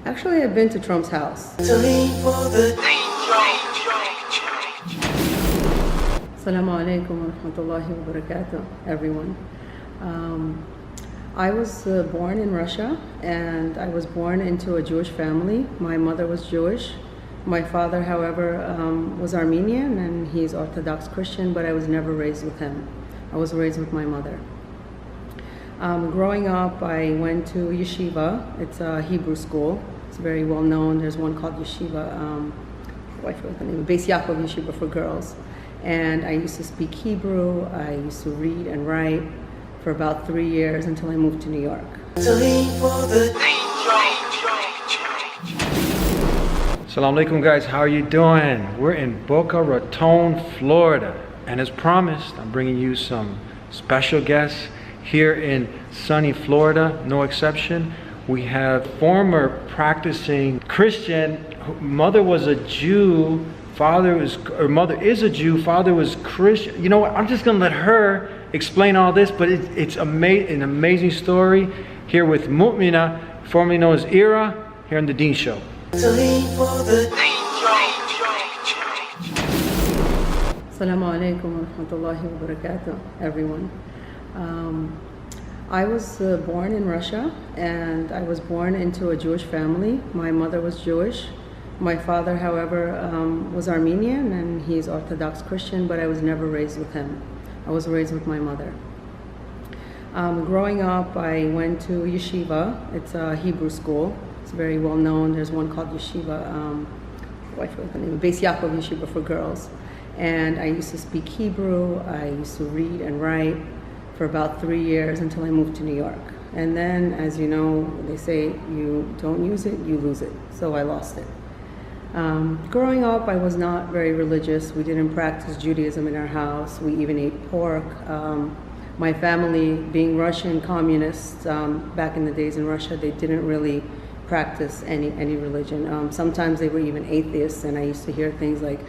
Actually, I've been to Trump's house. Assalamu alaikum wa rahmatullahi wa barakatuh, everyone. I was born in Russia, and I was born into a Jewish family. My mother was Jewish. My father, however, was Armenian, and he's Orthodox Christian, but I was never raised with him. I was raised with my mother. Growing up, I went to yeshiva. It's a Hebrew school. It's very well known. There's one called yeshiva, I forgot the name, Beis Yaakov Yeshiva for girls. And I used to speak Hebrew. I used to read and write for about 3 years until I moved to New York. Assalamu alaikum, guys. How are you doing? We're in Boca Raton, Florida. And as promised, I'm bringing you some special guests here in sunny Florida, no exception. We have former practicing Christian. Mother was a Jew. Mother is a Jew. Father was Christian. You know what? I'm just going to let her explain all this, but it's an amazing story here with Mu'mina, formerly known as Ira, here on The Dean Show. Assalamu alaikum wa rahmatullahi wa barakatuh, everyone. I was born in Russia, and I was born into a Jewish family. My mother was Jewish. My father, however, was Armenian, and he's Orthodox Christian, but I was never raised with him. I was raised with my mother. Growing up, I went to yeshiva. It's a Hebrew school. It's very well known. There's one called yeshiva, I forgot the name, Beis Yaakov Yeshiva for girls. And I used to speak Hebrew. I used to read and write for about 3 years until I moved to New York. And then, as you know, they say you don't use it, you lose it. So I lost it. Growing up, I was not very religious. We didn't practice Judaism in our house. We even ate pork. My family, being Russian communists, back in the days in Russia, they didn't really practice any religion. Sometimes they were even atheists, and I used to hear things like,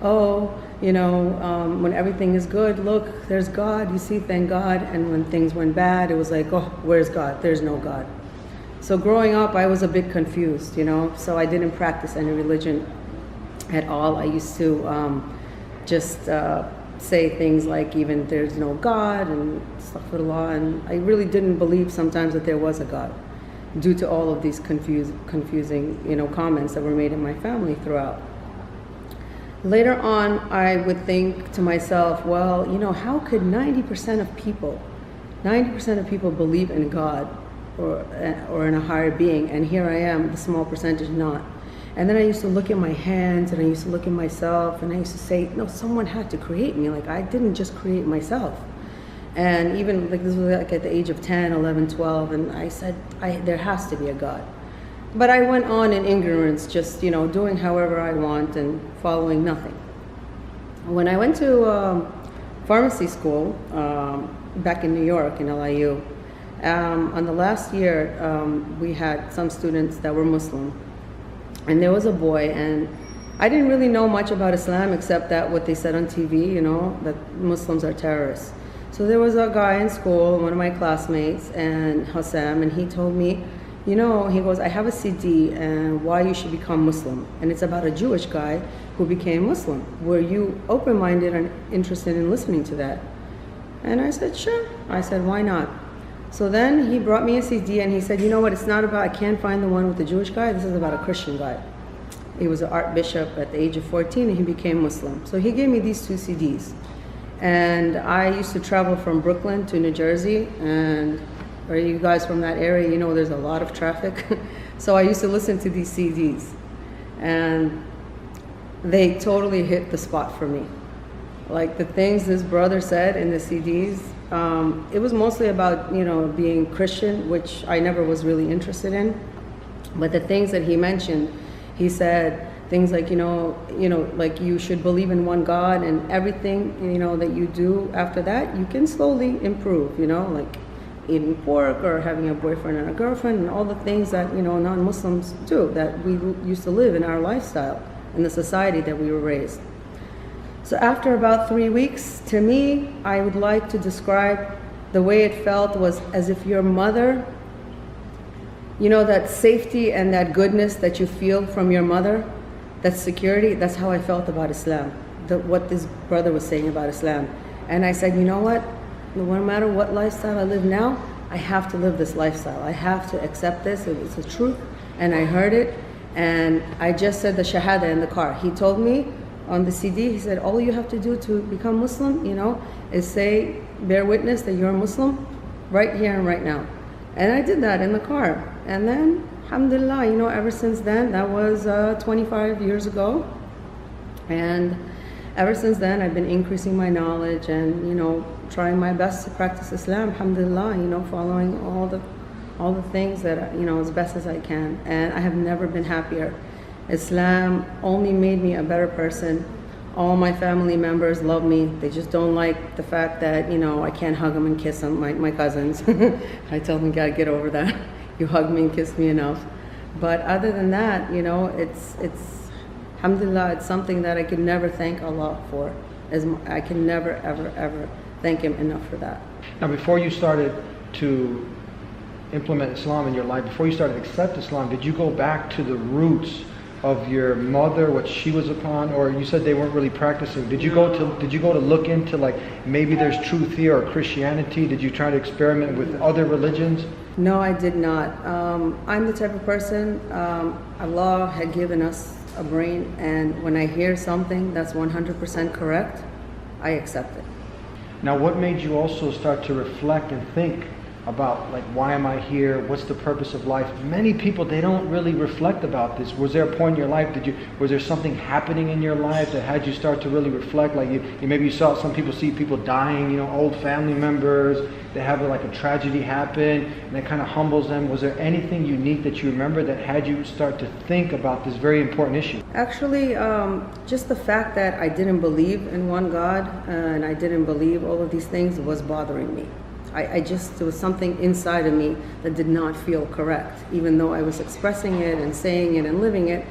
oh, when everything is good, look, there's God, you see, thank God. And when things went bad, it was like, oh, where's God? There's no God. So growing up, I was a bit confused, so I didn't practice any religion at all. I used to just say things like, even there's no God and astaghfirullah, and I really didn't believe sometimes that there was a God due to all of these confusing, comments that were made in my family throughout. Later on, I would think to myself, well, how could 90% of people believe in God or in a higher being, and here I am, the small percentage not. And then I used to look at my hands, and I used to look at myself, and I used to say, no, someone had to create me. Like, I didn't just create myself. And even this was like at the age of 10, 11, 12, and I said, there has to be a God. But I went on in ignorance, just, doing however I want and following nothing. When I went to pharmacy school back in New York, in LIU, on the last year, we had some students that were Muslim. And there was a boy, and I didn't really know much about Islam except that what they said on TV, that Muslims are terrorists. So there was a guy in school, one of my classmates, and Hassam, and he told me, he goes, I have a CD and why you should become Muslim. And it's about a Jewish guy who became Muslim. Were you open-minded and interested in listening to that? And I said, sure. I said, why not? So then he brought me a CD, and he said, you know what, it's not about, I can't find the one with the Jewish guy, this is about a Christian guy. He was an archbishop at the age of 14, and he became Muslim. So he gave me these 2 CDs. And I used to travel from Brooklyn to New Jersey, and are you guys from that area, there's a lot of traffic. So I used to listen to these CDs, and they totally hit the spot for me. Like the things this brother said in the CDs, it was mostly about, being Christian, which I never was really interested in. But the things that he mentioned, he said things like, like you should believe in one God, and everything, that you do after that, you can slowly improve, like eating pork or having a boyfriend and a girlfriend, and all the things that non-Muslims do, that we used to live in our lifestyle in the society that we were raised. So after about 3 weeks, to me, I would like to describe the way it felt was as if your mother you know, that safety and that goodness that you feel from your mother, that security, that's how I felt about Islam, what this brother was saying about Islam. And I said, you know what, no matter what lifestyle I live now, I have to live this lifestyle. I have to accept this, it's the truth. And I heard it, and I just said the Shahada in the car. He told me on the CD, he said, all you have to do to become Muslim, you know, is say, bear witness that you're a Muslim right here and right now. And I did that in the car. And then, alhamdulillah, you know, ever since then, that was 25 years ago. And ever since then, I've been increasing my knowledge and, you know, trying my best to practice Islam, alhamdulillah, you know, following all the things that, you know, as best as I can. And I have never been happier. Islam only made me a better person. All my family members love me. They just don't like the fact that, you know, I can't hug them and kiss them, my cousins. I tell them, gotta get over that. You hug me and kiss me enough. But other than that, you know, it's alhamdulillah, it's something that I could never thank Allah for. I can never, ever, ever thank Him enough for that. Now, before you started to implement Islam in your life, before you started to accept Islam, did you go back to the roots of your mother, what she was upon, or you said they weren't really practicing? Did you go to look into, like, maybe there's truth here, or Christianity? Did you try to experiment with other religions? No, I did not. I'm the type of person, Allah had given us a brain, and when I hear something that's 100% correct, I accept it. Now, what made you also start to reflect and think about, like, why am I here? What's the purpose of life? Many people, they don't really reflect about this. Was there a point in your life, was there something happening in your life that had you start to really reflect? Like maybe you saw, some people see people dying, you know, old family members, they have like a tragedy happen, and that kind of humbles them. Was there anything unique that you remember that had you start to think about this very important issue? Actually, just the fact that I didn't believe in one God, and I didn't believe all of these things was bothering me. There was something inside of me that did not feel correct, even though I was expressing it and saying it and living it.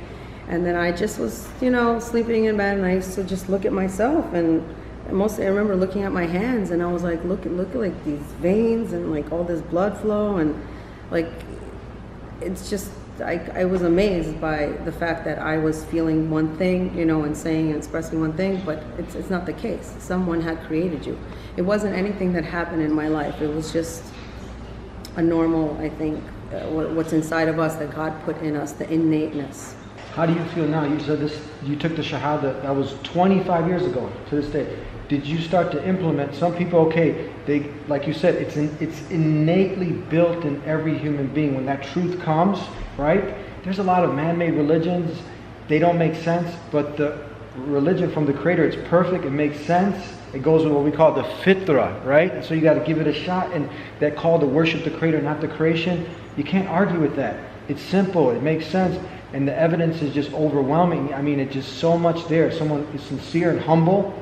And then I just was, you know, sleeping in bed, and I used to just look at myself, and mostly I remember looking at my hands, and I was like, look at like these veins and like all this blood flow, and like, it's just, I was amazed by the fact that I was feeling one thing, you know, and saying and expressing one thing, but it's not the case. Someone had created you. It wasn't anything that happened in my life. It was just a normal, I think, what's inside of us that God put in us, the innateness. How do you feel now? You said this, you took the Shahada, that was 25 years ago to this day. Did you start to implement? Some people, okay, they, like you said, it's innately built in every human being. When that truth comes, right? There's a lot of man-made religions. They don't make sense, but the religion from the Creator, it's perfect, it makes sense. It goes with what we call the fitra, right? And so you got to give it a shot, and that call to worship the Creator, not the creation, you can't argue with that. It's simple, it makes sense, and the evidence is just overwhelming. I mean, it's just so much there. Someone is sincere and humble,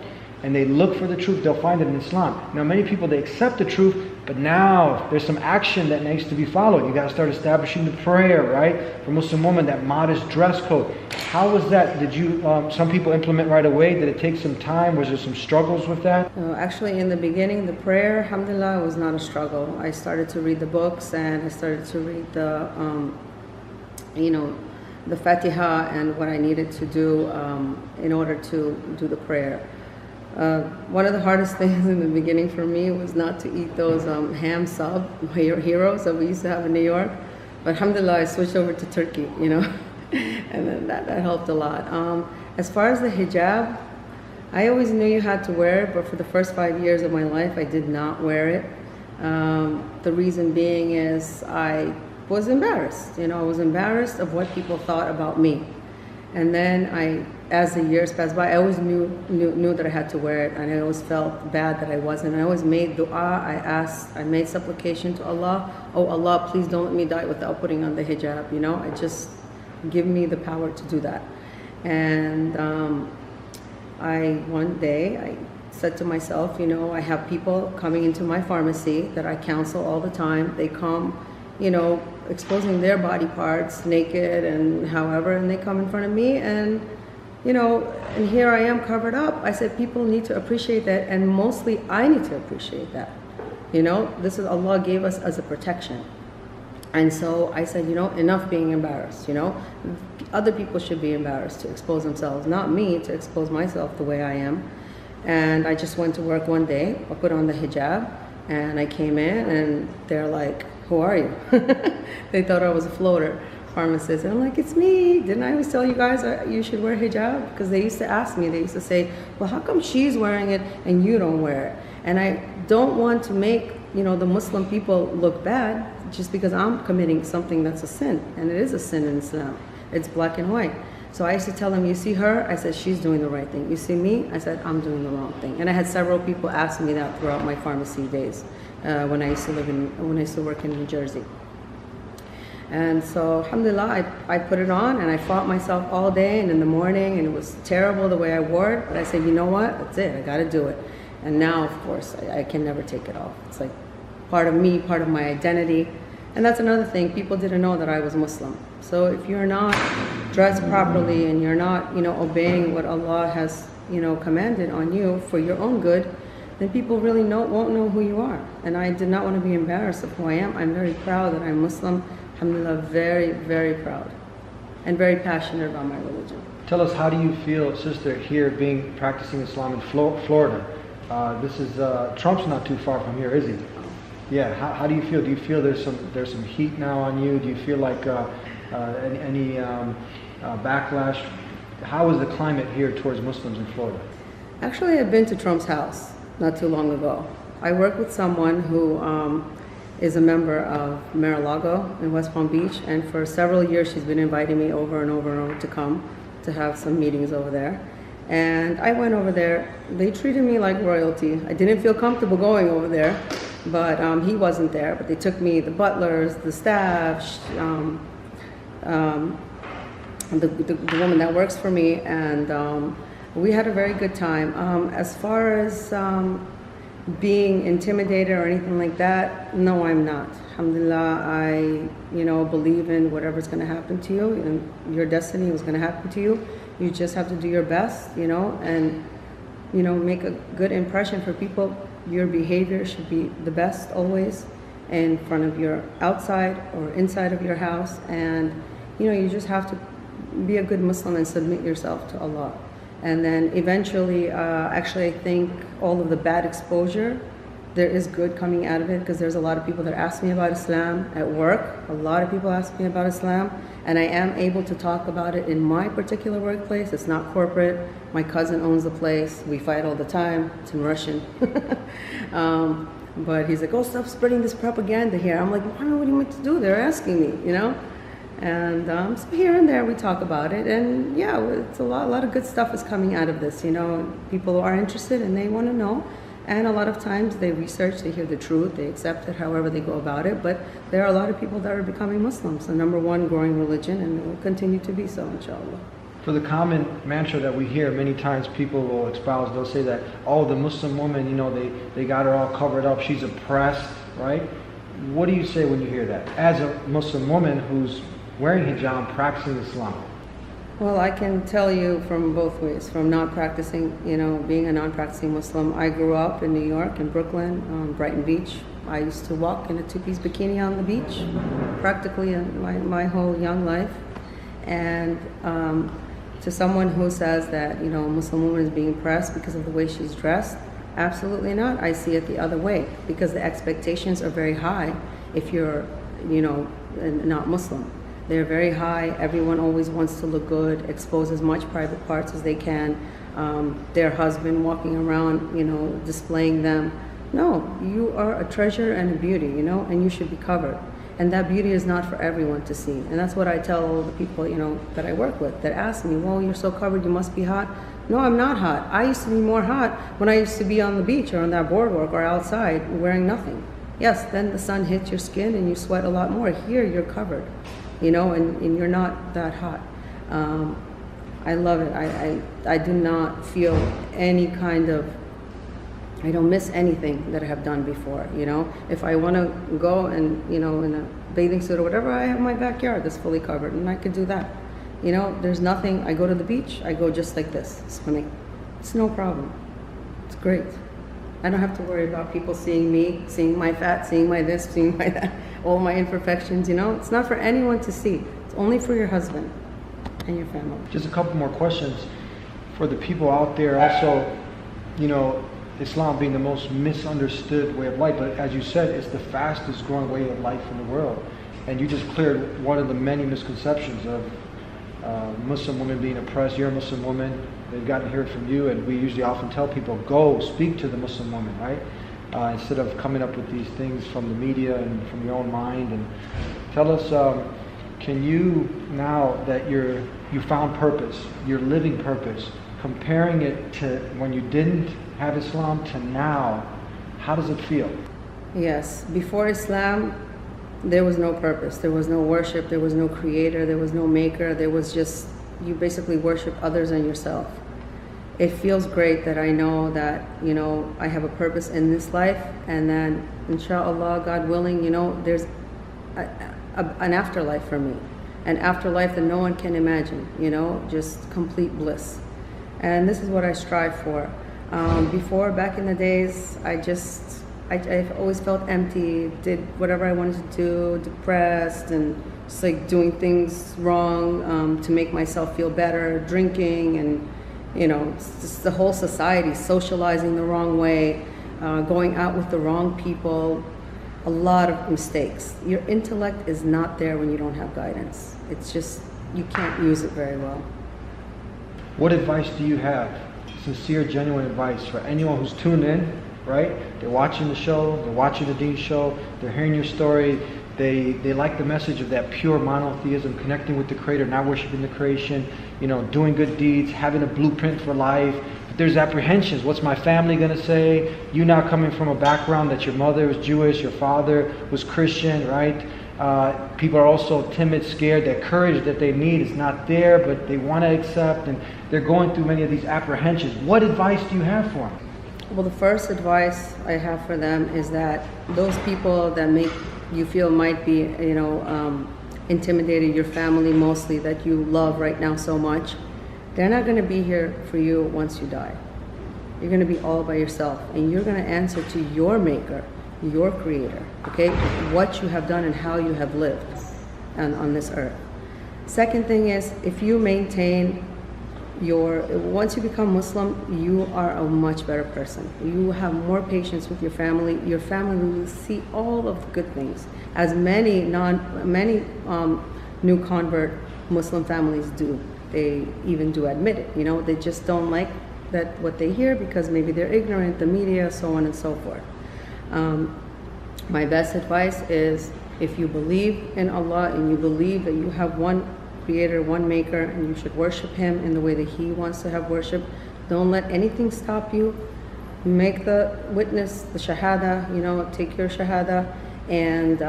and they look for the truth, they'll find it in Islam. Now, many people, they accept the truth, but now there's some action that needs to be followed. You got to start establishing the prayer, right? For Muslim women, that modest dress code. How was that? Did you, some people implement right away? Did it take some time? Was there some struggles with that? Actually, in the beginning, the prayer, alhamdulillah, was not a struggle. I started to read the books, and I started to read the, you know, the Fatiha and what I needed to do in order to do the prayer. One of the hardest things in the beginning for me was not to eat those ham sub heroes that we used to have in New York. But alhamdulillah, I switched over to Turkey, you know, and then that helped a lot. As far as the hijab, I always knew you had to wear it, but for the first 5 years of my life, I did not wear it. The reason being is I was embarrassed. You know, I was embarrassed of what people thought about me. And then as the years passed by, I always knew that I had to wear it, and I always felt bad that I wasn't. I always made dua, I made supplication to Allah, oh Allah, please don't let me die without putting on the hijab, you know, give me the power to do that. And one day I said to myself, you know, I have people coming into my pharmacy that I counsel all the time. They come, you know, exposing their body parts naked and however, and they come in front of me, and you know, and here I am covered up. I said people need to appreciate that, and mostly I need to appreciate that. You know, this is Allah gave us as a protection. And so I said, enough being embarrassed. Other people should be embarrassed to expose themselves, not me to expose myself the way I am. And I just went to work one day. I put on the hijab and I came in and they're like, who are you? They thought I was a floater pharmacist. And I'm like, it's me. Didn't I always tell you guys you should wear hijab? Because they used to ask me, they used to say, well, how come she's wearing it and you don't wear it? And I don't want to make, the Muslim people look bad just because I'm committing something that's a sin. And it is a sin in Islam. It's black and white. So I used to tell them, you see her? I said, she's doing the right thing. You see me? I said, I'm doing the wrong thing. And I had several people ask me that throughout my pharmacy days when I used to work in New Jersey. And so, alhamdulillah, I put it on and I fought myself all day and in the morning, and it was terrible the way I wore it. But I said, you know what? That's it. I got to do it. And now, of course, I can never take it off. It's like part of me, part of my identity. And that's another thing. People didn't know that I was Muslim. So if you're not dressed properly and you're not, obeying what Allah has, commanded on you for your own good, then people really won't know who you are. And I did not want to be embarrassed of who I am. I'm very proud that I'm Muslim. Alhamdulillah, very, very proud and very passionate about my religion. Tell us, how do you feel, sister, here practicing Islam in Florida? This is Trump's not too far from here, is he? Yeah. How do you feel? Do you feel there's some heat now on you? Do you feel like any backlash? How is the climate here towards Muslims in Florida? Actually, I've been to Trump's house not too long ago. I work with someone who is a member of Mar-a-Lago in West Palm Beach, and for several years she's been inviting me over and over and over to come to have some meetings over there. And I went over there. They treated me like royalty. I didn't feel comfortable going over there, but he wasn't there. But they took me, the butlers, the staff, the woman that works for me, and we had a very good time. As far as being intimidated or anything like that, no, I'm not. Alhamdulillah, I believe in whatever's going to happen to you, and your destiny was going to happen to you. You just have to do your best, and make a good impression for people. Your behavior should be the best always, in front of your outside or inside of your house, and you just have to be a good Muslim and submit yourself to Allah. And then eventually, actually, I think all of the bad exposure, there is good coming out of it, because there's a lot of people that ask me about Islam at work. A lot of people ask me about Islam, and I am able to talk about it in my particular workplace. It's not corporate. My cousin owns the place. We fight all the time. It's in Russian. But he's like, oh, stop spreading this propaganda here. I'm like, what do you want me to do? They're asking me, And so here and there we talk about it, and yeah, it's a lot of good stuff is coming out of this. People are interested and they want to know, and a lot of times they research, they hear the truth, they accept it however they go about it. But there are a lot of people that are becoming Muslims, the number one growing religion, and it will continue to be so, inshallah. For the common mantra that we hear many times, people will espouse, they'll say that, oh, the Muslim woman, they got her all covered up, she's oppressed, right? What do you say when you hear that? As a Muslim woman who's wearing hijab, practicing Islam? Well, I can tell you from both ways. From not practicing, being a non-practicing Muslim, I grew up in New York, in Brooklyn, Brighton Beach. I used to walk in a two-piece bikini on the beach, practically my whole young life. And to someone who says that, a Muslim woman is being oppressed because of the way she's dressed, absolutely not. I see it the other way, because the expectations are very high if you're, not Muslim. They're very high. Everyone always wants to look good, expose as much private parts as they can. Their husband walking around, displaying them. No, you are a treasure and a beauty, and you should be covered. And that beauty is not for everyone to see. And that's what I tell all the people, that I work with, that ask me, well, you're so covered, you must be hot. No, I'm not hot. I used to be more hot when I used to be on the beach or on that boardwalk or outside wearing nothing. Yes, then the sun hits your skin and you sweat a lot more. Here, you're covered, and you're not that hot. I love it. I do not feel any kind of, I don't miss anything that I have done before, If I want to go and, in a bathing suit or whatever, I have my backyard that's fully covered, and I could do that. There's nothing, I go to the beach, I go just like this, swimming. It's no problem. It's great. I don't have to worry about people seeing me, seeing my fat, seeing my this, seeing my that. all my imperfections, you know. It's not for anyone to see. It's only for your husband and your family. Just a couple more questions for the people out there. Also, you know, Islam being the most misunderstood way of life, but as you said, it's the fastest growing way of life in the world. And you just cleared one of the many misconceptions of Muslim women being oppressed. You're a Muslim woman. They've gotten to hear it from you, and we usually often tell people, go speak to the Muslim woman, right? Instead of coming up with these things from the media and from your own mind. And tell us, can you, now that you found purpose, your living purpose, comparing it to when you didn't have Islam to now, how does it feel? Yes, before Islam, there was no purpose, there was no worship, there was no creator, there was no maker, there was just, you basically worship others and yourself. It feels great that I know that, you know, I have a purpose in this life, and then inshallah, God willing, you know, there's an afterlife for me. An afterlife that no one can imagine, you know, just complete bliss. And this is what I strive for. Before, back in the days, I've always felt empty, did whatever I wanted to do, depressed, and just like doing things wrong to make myself feel better, drinking, and you know, just the whole society, socializing the wrong way, going out with the wrong people, a lot of mistakes. Your intellect is not there when you don't have guidance. It's just, you can't use it very well. What advice do you have, sincere, genuine advice for anyone who's tuned in, right? They're watching the show, they're watching the Deen Show, they're hearing your story, they like the message of that pure monotheism, connecting with the Creator, not worshiping the creation, you know, doing good deeds, having a blueprint for life. But there's apprehensions. What's my family going to say? You now coming from a background that your mother was Jewish, your father was Christian, right? People are also timid, scared. That courage that they need is not there, but they want to accept, and they're going through many of these apprehensions. What advice do you have for them? Well, the first advice I have for them is that those people that make you feel might be, you know, intimidated, your family mostly that you love right now so much, they're not going to be here for you once you die. You're going to be all by yourself, and you're going to answer to your maker, your creator, okay? What you have done and how you have lived on this earth. Second thing is, if you maintain once you become Muslim, you are a much better person. You have more patience with your family. Your family will see all of the good things, as many new convert Muslim families do. They even do admit it. You know, they just don't like that what they hear because maybe they're ignorant, the media, so on and so forth. My best advice is, if you believe in Allah and you believe that you have one creator, one maker, and you should worship him in the way that he wants to have worship, don't let anything stop you. Make the witness, the shahada, you know, take your shahada, and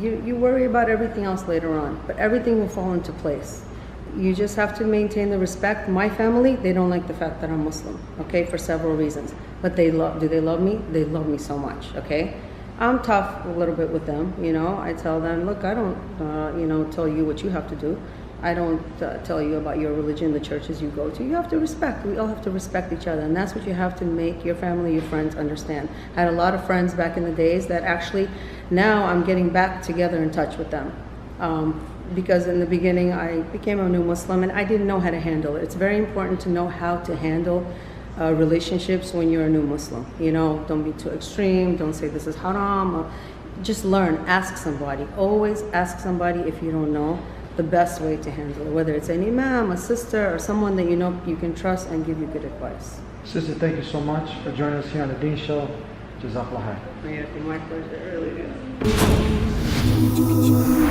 you worry about everything else later on, but everything will fall into place. You just have to maintain the respect. My family, they don't like the fact that I'm Muslim, okay, for several reasons, but do they love me? They love me so much, okay? I'm tough a little bit with them, you know. I tell them, look, I don't, you know, tell you what you have to do. I don't tell you about your religion, the churches you go to. You have to respect. We all have to respect each other, and that's what you have to make your family, your friends understand. I had a lot of friends back in the days that actually, now I'm getting back together in touch with them. Because in the beginning, I became a new Muslim, and I didn't know how to handle it. It's very important to know how to handle relationships when you're a new Muslim. You know, don't be too extreme, don't say this is haram, just learn, ask somebody. Always ask somebody if you don't know the best way to handle it, whether it's an imam, a sister, or someone that you know you can trust and give you good advice. Sister, thank you so much for joining us here on the Deen Show. Jazakallah khair. My pleasure, really good.